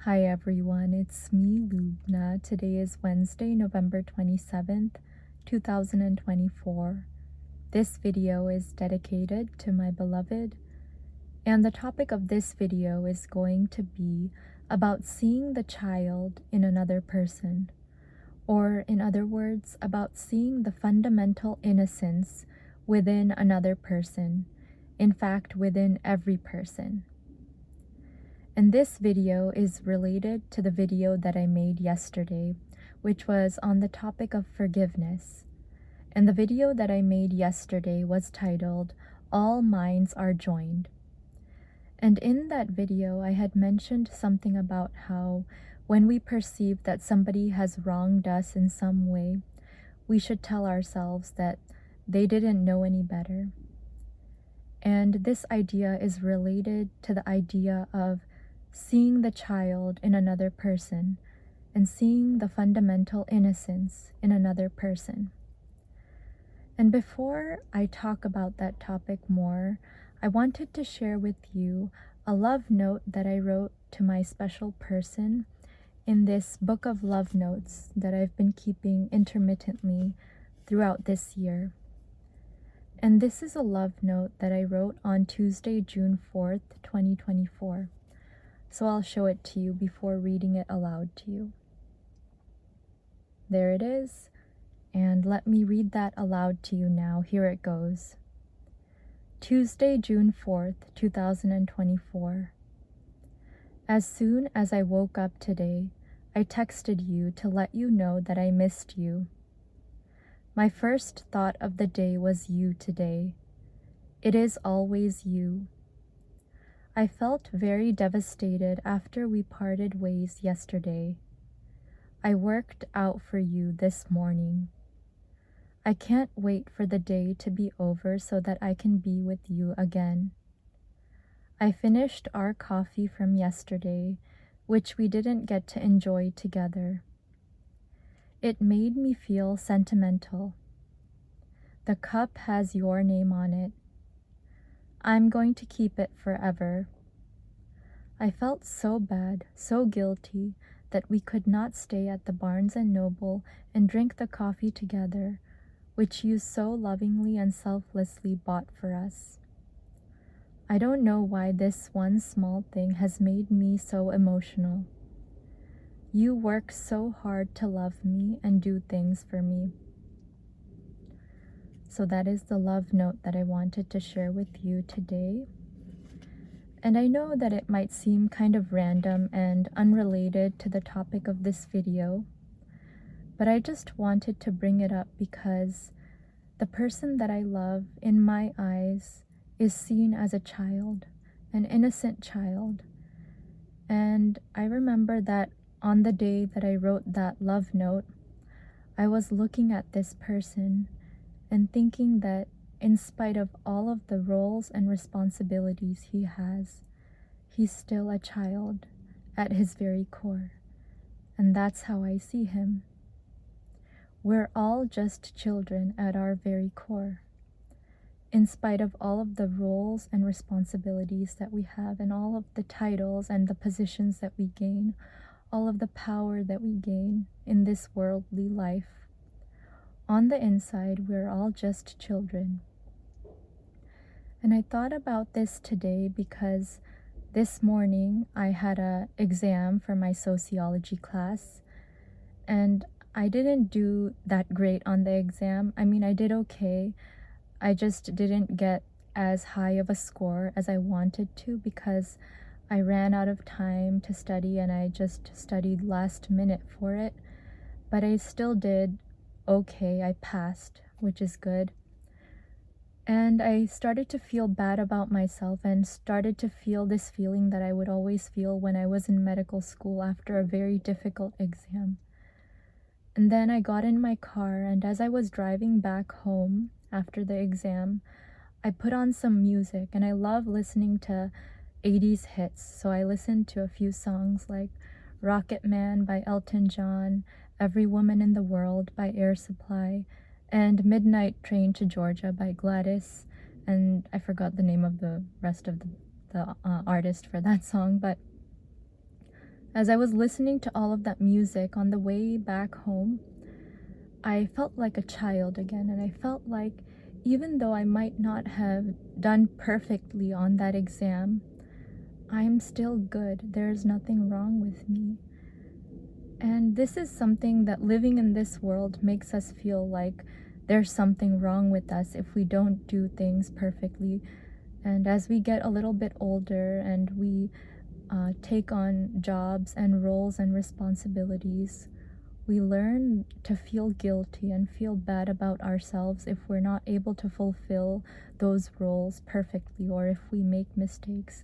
Hi everyone, it's me, Lubna. Today is Wednesday, November 27th, 2024. This video is dedicated to my beloved, and the topic of this video is going to be about seeing the child in another person, or in other words, about seeing the fundamental innocence within another person, in fact, within every person. And this video is related to the video that I made yesterday, which was on the topic of forgiveness. And the video that I made yesterday was titled, All Minds Are Joined. And in that video, I had mentioned something about how when we perceive that somebody has wronged us in some way, we should tell ourselves that they didn't know any better. And this idea is related to the idea of seeing the child in another person and seeing the fundamental innocence in another person. And before I talk about that topic more, I wanted to share with you a love note that I wrote to my special person in this book of love notes that I've been keeping intermittently throughout this year. And this is a love note that I wrote on Tuesday, June 4th, 2024. So I'll show it to you before reading it aloud to you. There it is, and let me read that aloud to you now. Here it goes. Tuesday, June 4th, 2024. As soon as I woke up today, I texted you to let you know that I missed you. My first thought of the day was you today. It is always you. I felt very devastated after we parted ways yesterday. I worked out for you this morning. I can't wait for the day to be over so that I can be with you again. I finished our coffee from yesterday, which we didn't get to enjoy together. It made me feel sentimental. The cup has your name on it. I'm going to keep it forever. I felt so bad, so guilty, that we could not stay at the Barnes & Noble and drink the coffee together, which you so lovingly and selflessly bought for us. I don't know why this one small thing has made me so emotional. You work so hard to love me and do things for me. So that is the love note that I wanted to share with you today. And I know that it might seem kind of random and unrelated to the topic of this video, but I just wanted to bring it up because the person that I love, in my eyes, is seen as a child, an innocent child. And I remember that on the day that I wrote that love note, I was looking at this person and thinking that in spite of all of the roles and responsibilities he has, he's still a child at his very core. And that's how I see him. We're all just children at our very core. In spite of all of the roles and responsibilities that we have, and all of the titles and the positions that we gain, all of the power that we gain in this worldly life, on the inside, we're all just children. And I thought about this today because this morning I had an exam for my sociology class, and I didn't do that great on the exam. I mean, I did okay. I just didn't get as high of a score as I wanted to because I ran out of time to study and I just studied last minute for it. But I still did okay. I passed, which is good. And I started to feel bad about myself and started to feel this feeling that I would always feel when I was in medical school after a very difficult exam. And then I got in my car, and as I was driving back home after the exam, I put on some music, and I love listening to 80s hits. So I listened to a few songs like Rocket Man by Elton John, Every Woman in the World by Air Supply, and Midnight Train to Georgia by Gladys, and I forgot the name of the rest of the artist for that song, but As I was listening to all of that music on the way back home, I felt like a child again, and I felt like even though I might not have done perfectly on that exam, I'm still good. There's nothing wrong with me. And this is something that living in this world makes us feel like there's something wrong with us if we don't do things perfectly. And as we get a little bit older and we take on jobs and roles and responsibilities, we learn to feel guilty and feel bad about ourselves if we're not able to fulfill those roles perfectly, or if we make mistakes.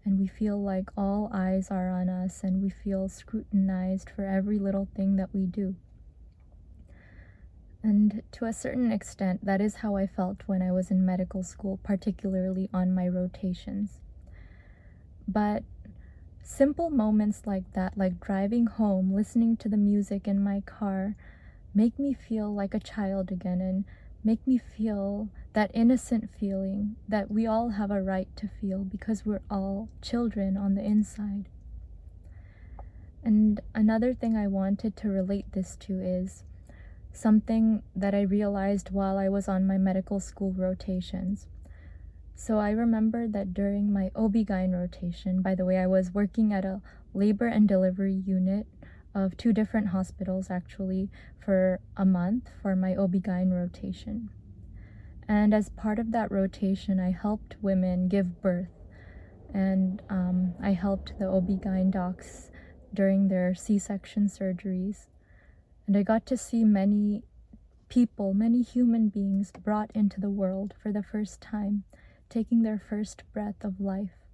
And we feel like all eyes are on us, and we feel scrutinized for every little thing that we do. And to a certain extent, that is how I felt when I was in medical school, particularly on my rotations. But simple moments like that, like driving home, listening to the music in my car, make me feel like a child again, and make me feel that innocent feeling that we all have a right to feel, because we're all children on the inside. And another thing I wanted to relate this to is something that I realized while I was on my medical school rotations. So I remember that during my OB-GYN rotation, by the way, I was working at a labor and delivery unit of 2 different hospitals actually for a month for my OB-GYN rotation. And as part of that rotation, I helped women give birth, and I helped the OB-GYN docs during their C-section surgeries. And I got to see many people, many human beings brought into the world for the first time, taking their first breath of life.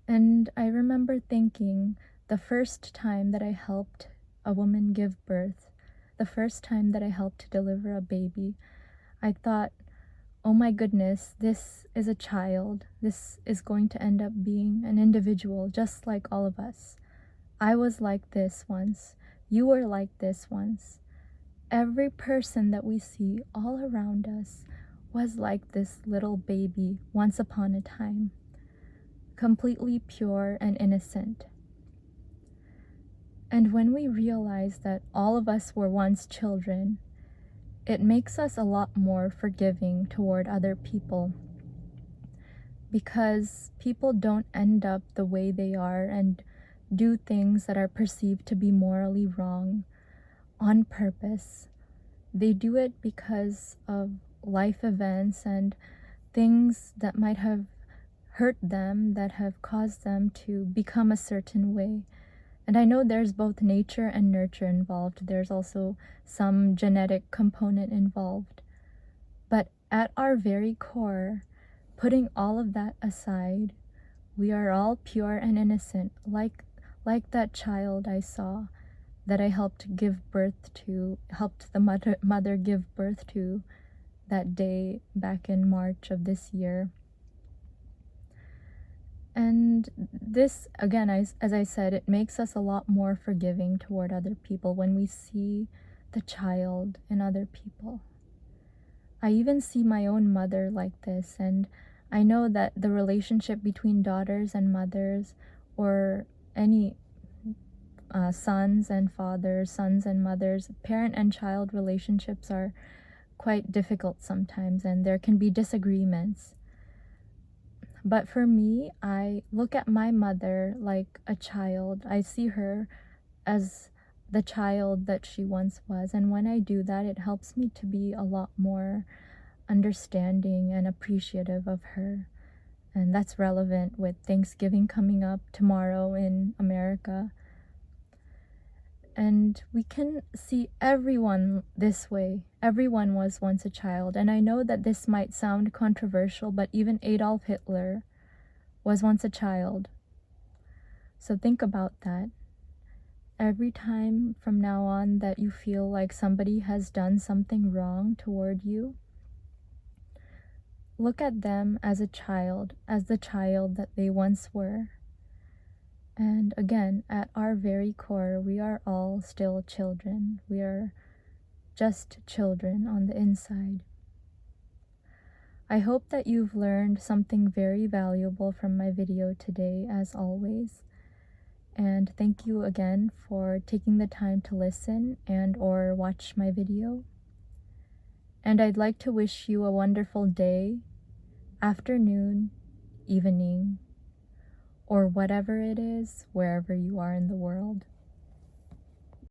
And I remember thinking, the first time that I helped a woman give birth, the first time that I helped deliver a baby, I thought, oh my goodness, this is a child. This is going to end up being an individual just like all of us. I was like this once. You were like this once. Every person that we see all around us was like this little baby once upon a time, completely pure and innocent. And when we realize that all of us were once children, it makes us a lot more forgiving toward other people, because people don't end up the way they are and do things that are perceived to be morally wrong on purpose. They do it because of life events and things that might have hurt them, that have caused them to become a certain way. And I know there's both nature and nurture involved. There's also some genetic component involved. But at our very core, putting all of that aside, we are all pure and innocent, like that child I saw that I helped give birth to, helped the mother give birth to that day back in March of this year. And this, again, as I said, it makes us a lot more forgiving toward other people when we see the child in other people. I even see my own mother like this, and I know that the relationship between daughters and mothers, or any sons and fathers, sons and mothers, parent and child relationships are quite difficult sometimes, and there can be disagreements. But for me, I look at my mother like a child. I see her as the child that she once was. And when I do that, it helps me to be a lot more understanding and appreciative of her. And that's relevant with Thanksgiving coming up tomorrow in America. And we can see everyone this way. Everyone was once a child. And I know that this might sound controversial, but even Adolf Hitler was once a child. So think about that. Every time from now on that you feel like somebody has done something wrong toward you, look at them as a child, as the child that they once were. And again, at our very core, we are all still children. We are just children on the inside. I hope that you've learned something very valuable from my video today, as always. And thank you again for taking the time to listen and or watch my video. And I'd like to wish you a wonderful day, afternoon, evening, or whatever it is, wherever you are in the world.